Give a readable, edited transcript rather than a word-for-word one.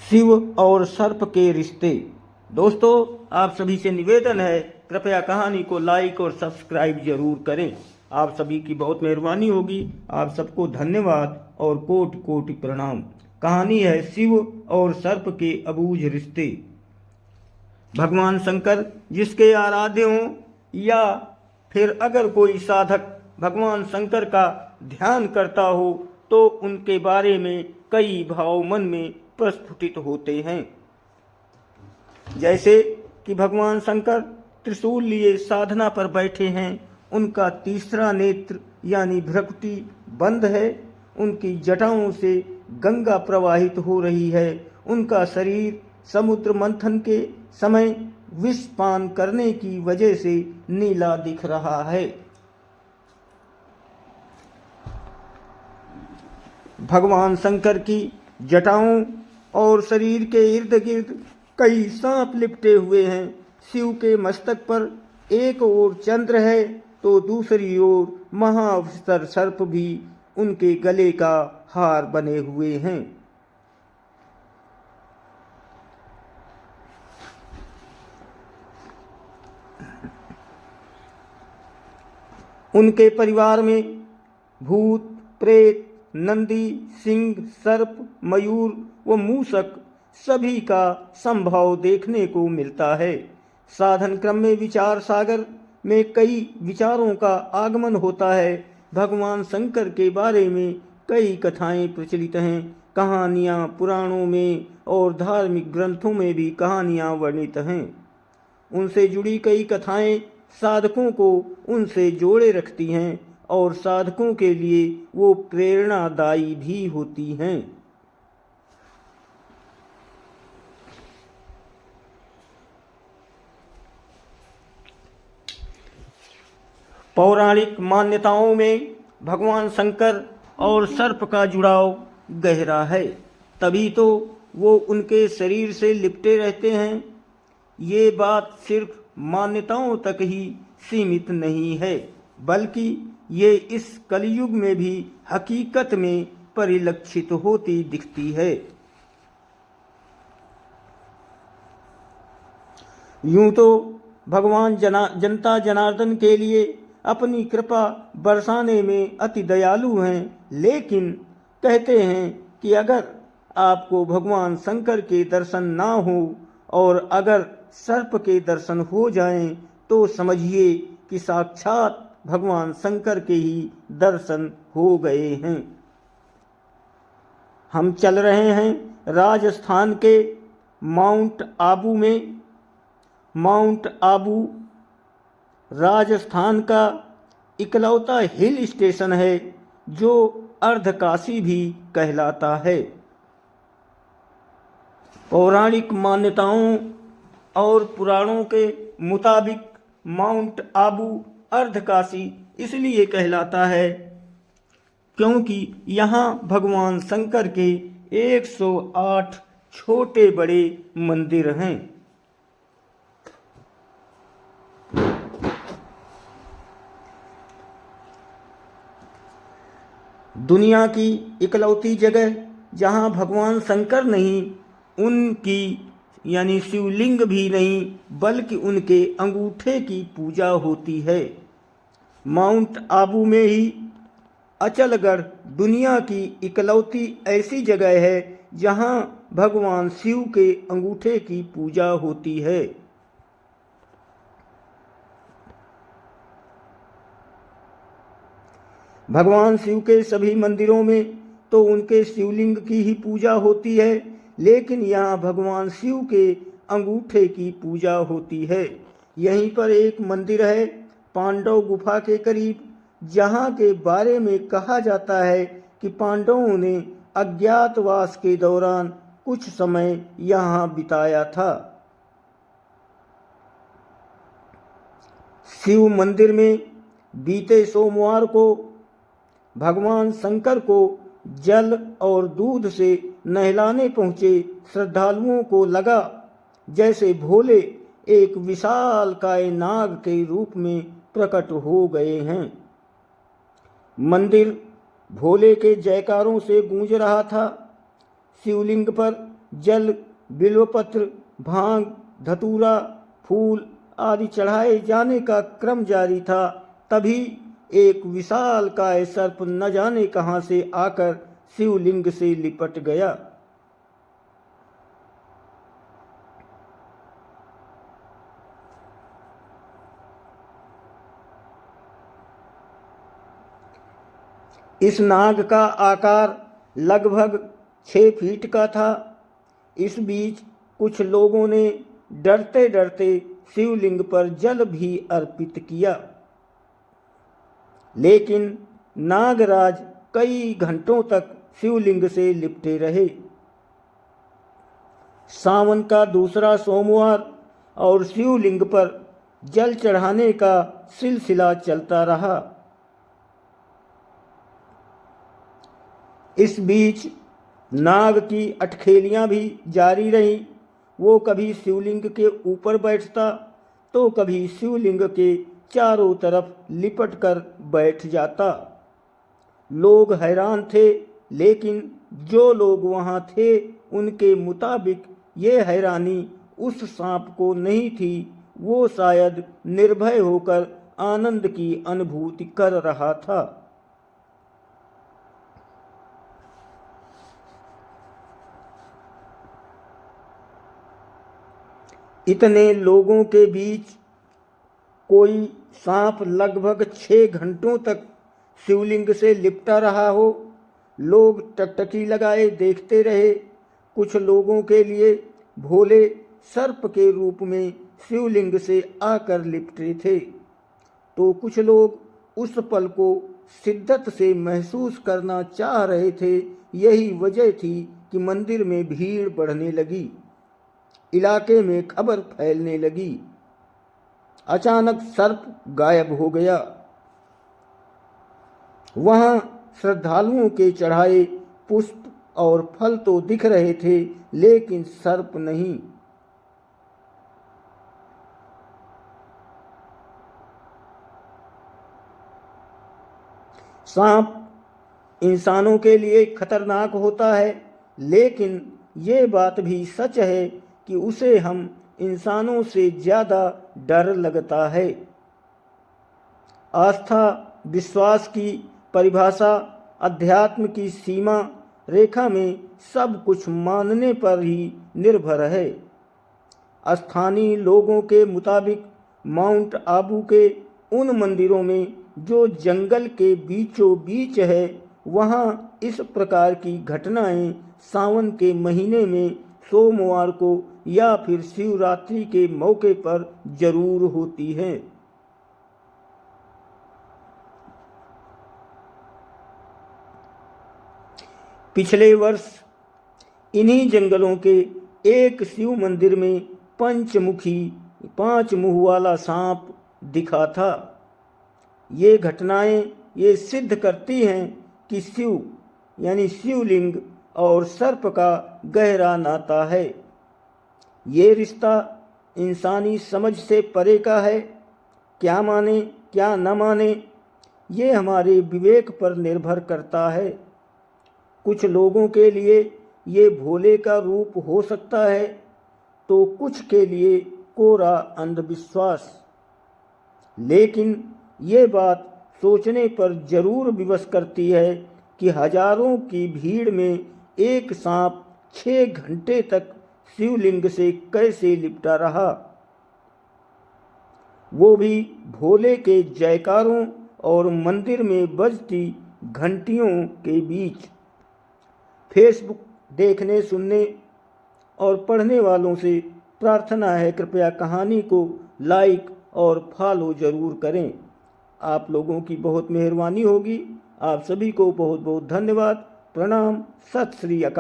शिव और सर्प के रिश्ते। दोस्तों, आप सभी से निवेदन है, कृपया कहानी को लाइक और सब्सक्राइब जरूर करें। आप सभी की बहुत मेहरबानी होगी। आप सबको धन्यवाद और कोटि कोटि प्रणाम। कहानी है शिव और सर्प के अबूझ रिश्ते। भगवान शंकर जिसके आराध्य हों, या फिर अगर कोई साधक भगवान शंकर का ध्यान करता हो, तो उनके बारे में कई भाव मन में प्रस्फुटित होते हैं। जैसे कि भगवान शंकर त्रिशूल लिए साधना पर बैठे हैं, उनका तीसरा नेत्र यानी भ्रकुटी बंद है, उनकी जटाओं से गंगा प्रवाहित हो रही है, उनका शरीर समुद्र मंथन के समय विष पान करने की वजह से नीला दिख रहा है। भगवान शंकर की जटाओं और शरीर के इर्द गिर्द कई सांप लिपटे हुए हैं। शिव के मस्तक पर एक ओर चंद्र है तो दूसरी ओर महाअवसर सर्प भी उनके गले का हार बने हुए हैं। उनके परिवार में भूत, प्रेत, नंदी, सिंह, सर्प, मयूर व मूषक सभी का संभव देखने को मिलता है। साधन क्रम में विचार सागर में कई विचारों का आगमन होता है। भगवान शंकर के बारे में कई कथाएं प्रचलित हैं। कहानियां पुराणों में और धार्मिक ग्रंथों में भी कहानियां वर्णित हैं। उनसे जुड़ी कई कथाएं साधकों को उनसे जोड़े रखती हैं और साधकों के लिए वो प्रेरणादायी भी होती हैं। पौराणिक मान्यताओं में भगवान शंकर और सर्प का जुड़ाव गहरा है, तभी तो वो उनके शरीर से लिपटे रहते हैं। ये बात सिर्फ मान्यताओं तक ही सीमित नहीं है, बल्कि ये इस कलयुग में भी हकीकत में परिलक्षित होती दिखती है। यूं तो भगवान जनता जनार्दन के लिए अपनी कृपा बरसाने में अति दयालु हैं, लेकिन कहते हैं कि अगर आपको भगवान शंकर के दर्शन ना हो और अगर सर्प के दर्शन हो जाएं, तो समझिए कि साक्षात भगवान शंकर के ही दर्शन हो गए हैं। हम चल रहे हैं राजस्थान के माउंट आबू में। माउंट आबू राजस्थान का इकलौता हिल स्टेशन है जो अर्धकाशी भी कहलाता है। पौराणिक मान्यताओं और पुराणों के मुताबिक माउंट आबू अर्धकाशी इसलिए कहलाता है क्योंकि यहाँ भगवान शंकर के 108 छोटे बड़े मंदिर हैं। दुनिया की इकलौती जगह जहाँ भगवान शंकर नहीं, उनकी यानी शिवलिंग भी नहीं, बल्कि उनके अंगूठे की पूजा होती है। माउंट आबू में ही अचलगढ़ दुनिया की इकलौती ऐसी जगह है जहाँ भगवान शिव के अंगूठे की पूजा होती है। भगवान शिव के सभी मंदिरों में तो उनके शिवलिंग की ही पूजा होती है, लेकिन यहाँ भगवान शिव के अंगूठे की पूजा होती है। यहीं पर एक मंदिर है पांडव गुफा के करीब, जहाँ के बारे में कहा जाता है कि पांडवों ने अज्ञातवास के दौरान कुछ समय यहाँ बिताया था। शिव मंदिर में बीते सोमवार को भगवान शंकर को जल और दूध से नहलाने पहुँचे श्रद्धालुओं को लगा जैसे भोले एक विशालकाय नाग के रूप में प्रकट हो गए हैं। मंदिर भोले के जयकारों से गूंज रहा था। शिवलिंग पर जल, बिल्वपत्र, भांग, धतूरा, फूल आदि चढ़ाए जाने का क्रम जारी था। तभी एक विशालकाय सर्प न जाने कहाँ से आकर शिवलिंग से लिपट गया। इस नाग का आकार लगभग 6 फीट का था। इस बीच कुछ लोगों ने डरते डरते शिवलिंग पर जल भी अर्पित किया, लेकिन नागराज कई घंटों तक शिवलिंग से लिपटे रहे। सावन का दूसरा सोमवार और शिवलिंग पर जल चढ़ाने का सिलसिला चलता रहा। इस बीच नाग की अटखेलियां भी जारी रहीं। वो कभी शिवलिंग के ऊपर बैठता तो कभी शिवलिंग के चारों तरफ लिपट कर बैठ जाता। लोग हैरान थे, लेकिन जो लोग वहां थे उनके मुताबिक ये हैरानी उस सांप को नहीं थी। वो शायद निर्भय होकर आनंद की अनुभूति कर रहा था। इतने लोगों के बीच कोई सांप लगभग 6 घंटों तक शिवलिंग से लिपटा रहा हो। लोग टकटकी लगाए देखते रहे। कुछ लोगों के लिए भोले सर्प के रूप में शिवलिंग से आकर लिपटे थे, तो कुछ लोग उस पल को शिद्दत से महसूस करना चाह रहे थे। यही वजह थी कि मंदिर में भीड़ बढ़ने लगी, इलाके में खबर फैलने लगी। अचानक सर्प गायब हो गया। वहां श्रद्धालुओं के चढ़ाए पुष्प और फल तो दिख रहे थे, लेकिन सर्प नहीं। सांप इंसानों के लिए खतरनाक होता है, लेकिन ये बात भी सच है कि उसे हम इंसानों से ज़्यादा डर लगता है। आस्था, विश्वास की परिभाषा, अध्यात्म की सीमा रेखा में सब कुछ मानने पर ही निर्भर है। स्थानीय लोगों के मुताबिक माउंट आबू के उन मंदिरों में जो जंगल के बीचों बीच है, वहाँ इस प्रकार की घटनाएं सावन के महीने में सोमवार को या फिर शिवरात्रि के मौके पर जरूर होती हैं। पिछले वर्ष इन्हीं जंगलों के एक शिव मंदिर में पंचमुखी 5 मुंह वाला सांप दिखा था। ये घटनाएं ये सिद्ध करती हैं कि शिव यानी शिवलिंग और सर्प का गहरा नाता है। ये रिश्ता इंसानी समझ से परे का है। क्या माने क्या न माने, ये हमारे विवेक पर निर्भर करता है। कुछ लोगों के लिए ये भोले का रूप हो सकता है, तो कुछ के लिए कोरा अंधविश्वास। लेकिन ये बात सोचने पर जरूर विवश करती है कि हजारों की भीड़ में एक सांप 6 घंटे तक शिवलिंग से कैसे लिपटा रहा, वो भी भोले के जयकारों और मंदिर में बजती घंटियों के बीच। फेसबुक देखने, सुनने और पढ़ने वालों से प्रार्थना है कृपया कहानी को लाइक और फॉलो जरूर करें। आप लोगों की बहुत मेहरबानी होगी। आप सभी को बहुत बहुत धन्यवाद। प्रणाम। सत श्री अकाल।